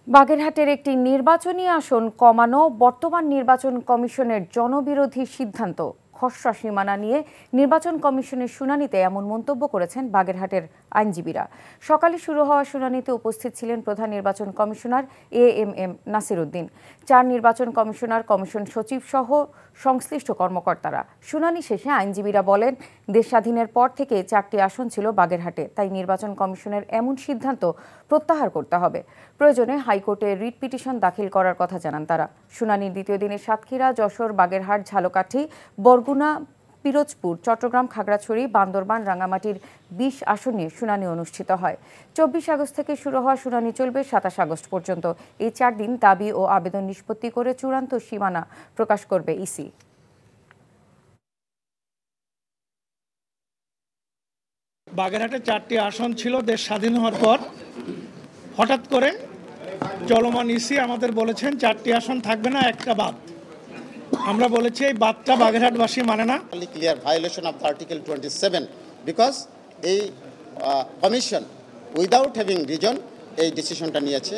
বাগেরহাটের একটি নির্বাচনী আসন কমানো বর্তমান নির্বাচন কমিশনের জনবিরোধী সিদ্ধান্ত। খসড়া সীমানা নিয়ে নির্বাচন কমিশনের শুনানিতে এমন মন্তব্য করেছেন বাগেরহাটের আইনজীবীরা। সকালে শুরু হওয়া শুনানিতে উপস্থিত ছিলেন প্রধান নির্বাচন কমিশনার এএমএম নাসির উদ্দিন, 4 নির্বাচন কমিশনার, কমিশন সচিব সহ সংশ্লিষ্ট কর্মকর্তারা। শুনানি শেষে আইনজীবীরা বলেন, দেশ স্বাধীনের পর থেকে 4টি আসন ছিল বাগেরহাটে, তাই নির্বাচন কমিশনের এমন সিদ্ধান্ত প্রত্যাহার করতে হবে। প্রয়োজনে হাইকোর্টে রিট পিটিশন দাখিল করার কথা জানান তারা। শুনানির দ্বিতীয় দিনে সাতক্ষীরা, যশোর, বাগেরহাট, ঝালকাঠি, বরগুনা, পিরোজপুর, চট্টগ্রাম, খাগড়াছড়ি, বান্দরবান, রাঙ্গামাটির 20 আসন নিয়ে শুনানি অনুষ্ঠিত হয়। 24 আগস্ট থেকে শুরু হওয়া শুনানি চলবে 27 আগস্ট পর্যন্ত। এই 4 দিন দাবি ও আবেদন নিষ্পত্তি করে চূড়ান্ত সীমানা প্রকাশ করবে ইসি। বাগেরহাটে 4টি আসন ছিল দেশ স্বাধীন হওয়ার পর। হঠাৎ করে চলমান ইসি আমাদের বলেছেন 4টি আসন থাকবে না, একটা বাদ। আমরা বলেছি এই বাদটা বাগেরহাটবাসী মানে না। Clear violation of article 27 because এই কমিশন উইদাউট হ্যাভিং রিজন এই ডিসিশনটা নিয়েছে।